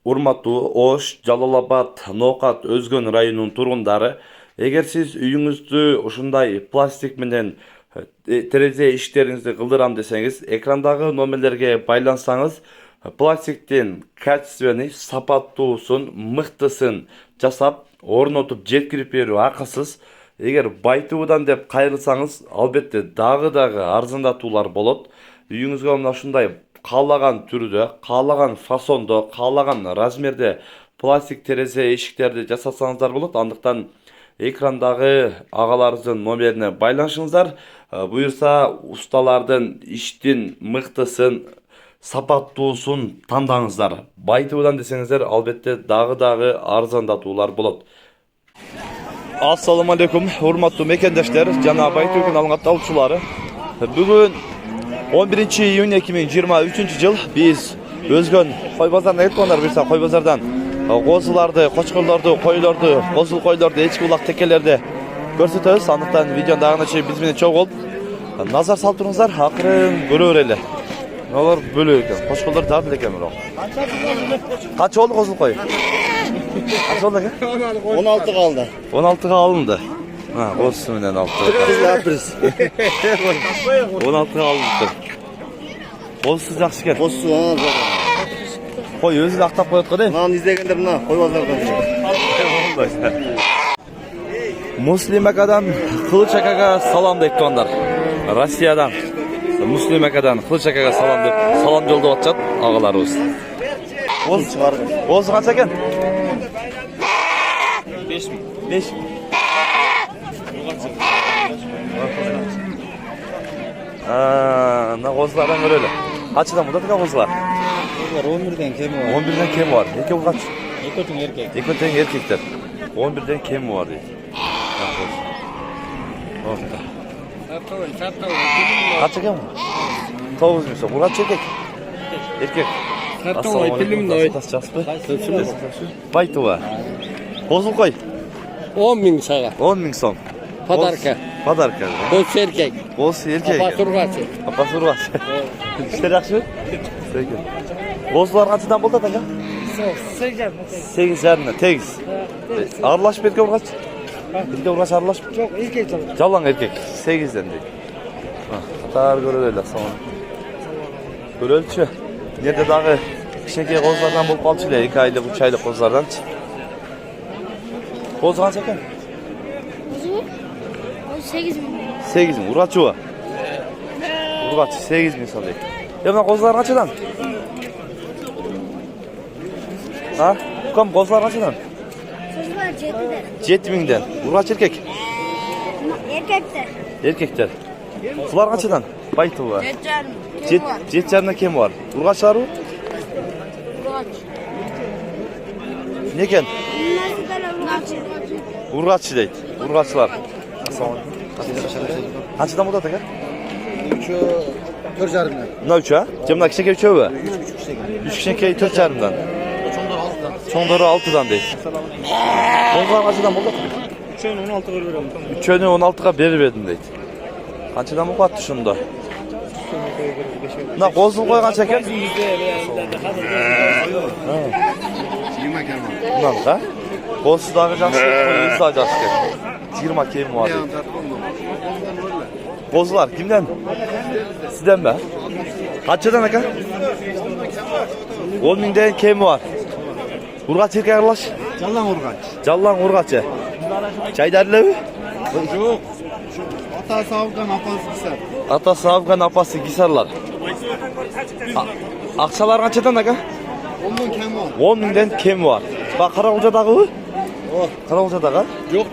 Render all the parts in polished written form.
Urmаттуу Ош, Жалал-Абад, Ноокат, Өзгөн районунун тургундары, эгер сиз үйүңүздү ушундай пластик менен терезе иштериңизди кылдырам десеңиз, экрандагы номерлерге байлансаңыз, пластиктин качественный, сапаттуусун, мыктысын жасап, орнотуп жеткирип берүү акысыз. Эгер байтуудан деп кайрылсаңыз, албетте дагы арзандатуулар болот. Үйүңүзгө мына ушундай каалаган түрдө, каалаган фасондо, каалаган размерде пластик терезе эшиктерди жасасаңыздар болот. Андыктан экрандагы агаларыбыздын номерине байланышыңыздар. Буюрса усталардын иштин мыктысын, сапаттуусун тандаңыздар. Байтуудан десеңиздер, албетте дагы арзандатуулар болот. Ассаламу алейкум, урматтуу мекендештер жана байтуугун алган алуучулары. Бүгүн 11 июнь 2023 жыл биз Өзгөн кой базарына кетип калгандар, буюрса кой базардан козуларды, кочкорлорду, койлорду, козул койлорду, эчки улак текелерди көрсөтөбүз. Андыктан видеону дагы чейин биз менен чогуу болуп назар салып туруңуздар, акырын көрө берели. Алар бөлөк экен, кочколдор дагы деле экен бирок. Канча болду козул кой? Канча болду экен? 16 kaldı. 16 алынды. Козусу менен 6. 16 алынды. Козусу жакшы экен. Kosu Кой өзү да актап коет го дейм. Lan izleyenler buna koy pazardan. Муслим акадан Кылыч акага салам дейт тугандар. Россиядан Муслим акадан Кылыч акага салам деп салам жолдоп атышат агаларыбыз. Koz çıkardı. Козу канча экен? 5 mi? 5. На козулардан көрөлү. Качадан мында тыга козулар? 11'den kemi var. 11'den kemi var. Экөө кач? Ekotin erkek. Экөө тең эркектер. 11'den kemi var дейт. Kaç eкен? 9 ming so'm. Kaç erkek? Erkek. Assalomu alaykum. Baytuva. Kozul koy. 10 bin sana. 10 ming so'm. Padarka. Padarka. Koz erkek. Koz erkek. Apası urgaçı. Apası urgaçı. İşler yaxşı? Peki. Kozlar kaçdan buldu aka? 8 jarına, 8. Aralaş berke urgaç. Birde urgaç aralaş. Çok erkek sana. Жалаң erkek. 8'den deydi. Qatar görөлü салам. Көрөлчү. Nerede dağı kişnekey qozlardan bulup kalçı 2 aylık, 3 aylık qozlardan. Qoz qancha ekan? 8 bin. 8 bin. Urgaçı o. Urgaçı 8 bin so'm deydi. Mına qozlar qanchadan? Ha? Ukam qozlar qanchadan? Çocuklar 7'den. 7 mingden. Urgaç erkek. Erkekler. Erkekler. Sular qanchadan? Baytuva. 7,5. 7 jarına kem var. Urgaçlar o? Ne eken? Urgaççı deydi. Urgaççılar. Qanchadan bo'ladi aka? 4 jarımdan. Buna 3 ha? Cemna kişnekey 3 mü? 3 kişnekey 4 jarımdan. Çoğunları 6'dan deydi. Qozlar qanchadan bo'ldi? 3'ünü 16 veriyorum. 3'ünü 16'ga berdim deydi. Qanchadan bo'lyapti shunda? Buna qozul qo'y qancha ekan? 20 kemi var. Bundan da. Qozsu dağı yaxşı, qo'yingiz da yaxşı. 20 kemi var deydi. Qozular kimden? Sizden mi? Qanchadan aka? 10 mingden kemi var. Urgaç erkek aralaş? Çallan urgaç. Жалаң urgaçı. Çaydarlı? Yok. Atası Afgan apası kısar. Atası Afgan, apası Gisarlar. Akçalar qanchadan aka? 10'dan kemi var. 10 mingden kemi var. Bak Qaragulca'dağı mı? Oh. Qaragulca'dağı? Yok.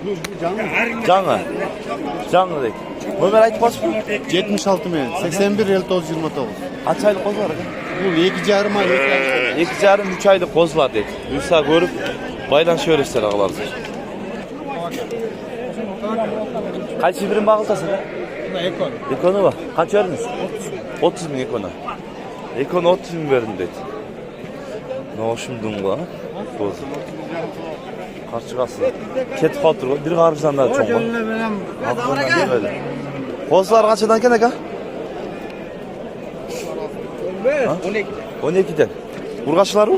Bu canlı. Жаңы. Жаңы deydi. Nömer aytып koşma. 76 milyon. 81 59 29. Kaç aylık koz var aka? Bu 2 jarım ay. 2,5-3 aylık kozlar deydi. Uysa görüp baylanış öğretsinler ağalar. Kaç birim bağıltasın ha? Ekon. Ekonu var. Kaç verdiniz? 30 bin ekonu. Ekonu 30 bin verdim dedi. Ne hoşumdun bu ha? Koz. Karşıqası. Ketip kaldır o. Bir qarıbızdan daha çok var. Aklından böyle. Kozlar kaçadan eken aka? 12. 12'den. Urgaçlar mı?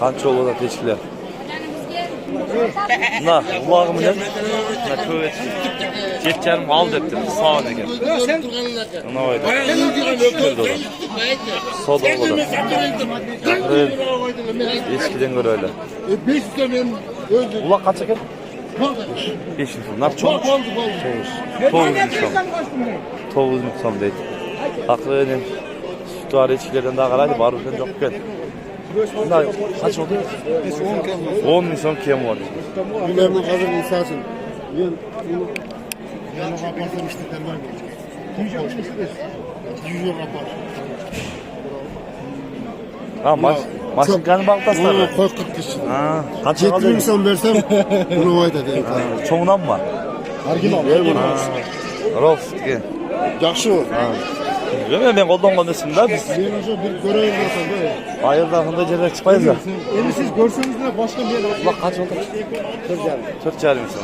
Kança olur da teşkiler. Na, ulağım ne? Na követ. Geçerim al deptim. Sağ ol egen. Ona oydu. Soda olur. Eskiden göre öyle. 500 tane öldü. Ulak kaç eken? 5 milyon. Nar çok. Toğuz milyon deydi. Aklı önem. Sütü var içkilerden daha karaydı. Var bizden çok gel. Bunlar kaç oldu? 10 milyon kem var. Bunların hazır insansın. Yana kaparsam işte termal mi? Yüzüyor kapar. Ha maşinkanın baltasları. Koy 40 kişi. Ha, kaç Ciddi aldı? insan versem bunu vay dedi. Çoğundan mı? Hargin ver bunu. Rolf gel. Yakşı o. Bilmiyorum ben koldan konuştum da biz. Benim hocam bir görev varsa böyle. Ayır tarafında cerrah çıkmayız da. Eli siz görseniz de başka bir yer var. Bak kaç oldu? 40 cari misin?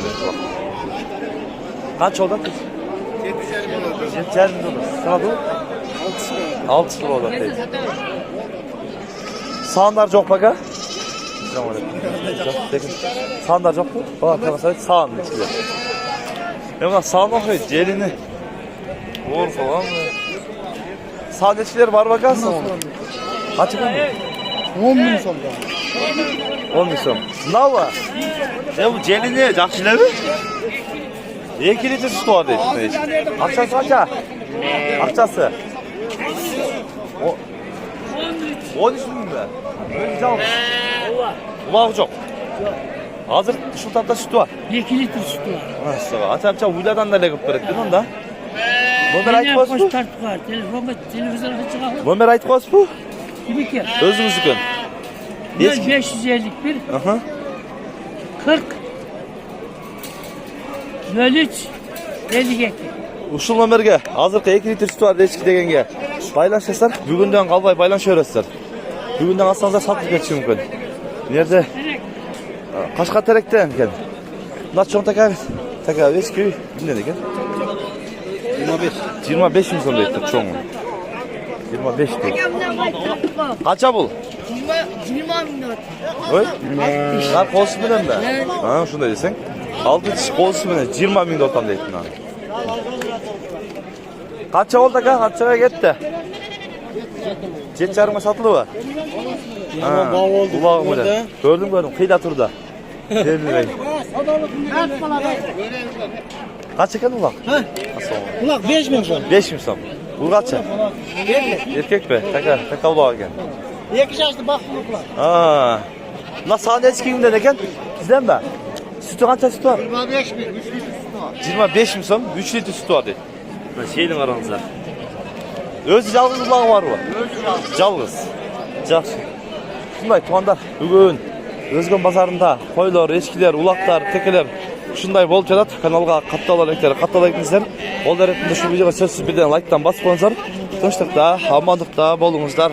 Kaç oldu? 7 cari mi oldu? Sana da 6 lira oldu. Sağınlar çok bak ha? Sağınlar çok mu? Bak tamam sağın içinde. Ben buna sağın okuyor, celini. Vur falan mı? Sağın içleri var bakarsın onu. Kaç mı? 10 bin sonda. 10 milyon. Ne var? Ne bu celini, cakşileri? 2 litre sütü var dedi. Akçası kaça? Akçası. 13 bin mi? Güzel olmuş. Ulak çok. Hazır şu tarafta sütü var. 2 litre sütü var. Nasıl? Atapça uylardan da lekip bıraktın onda. Bunlar ait Beni koz bu? koş tartı var. Televizyonda çıkalım. Bunlar ait koz bu? Gibi ki. Özümüzü gün. 551 Aha. 40 03 52. Uşul ömerge. Hazır 2 litre sütü var eski degenge. Paylaşırsan bugünden kalbay paylaşıyorlar. Bugünden alsanızlar satlık geçiyor mümkün. Nerede? Kaç kat terekte emken? Nasıl çoğun tekrar? Tekrar eski ne degen? 25 mi son deyip çoğun? 25 değil. Kaça bul? 20 milyon. Oy? Lan kolsu bilen de. Ha şunu da desen. 6 kişi kolsu bilen 20 bin dotan deyip ha. Kaça oldu ka? Kaçaya gitti? 7,5'a satılı var. Ha, ulağım öyle. Gördüm. Kıyla turda. Kaç eken ulak? Ulan 5 milyon. 5 mi son? Bu kaça? Erkek be. Taka ulağı eken. Yakışaçtı bak buluklar. Aa. La sahne eskiyimde ne eken? Sizden be. Sütü kaça sütü var? 25 bin. 3 litre sütü var. 25 mi son? 3 litre sütü var dedi. Şeyin aranızda. Öz yalnız ulağı var mı? Yalnız. Yaxşı. Şunday tuğandar bugün Özgün pazarında koylar, eşkiler, ulaklar, tekeler şunday bol çalat. Kanalga kattalayıkınızlar. Ol deretinde şu videoga söz birden like'tan basıp koyunuzlar. Tınçlıkta, amanlıkta bolunuzlar.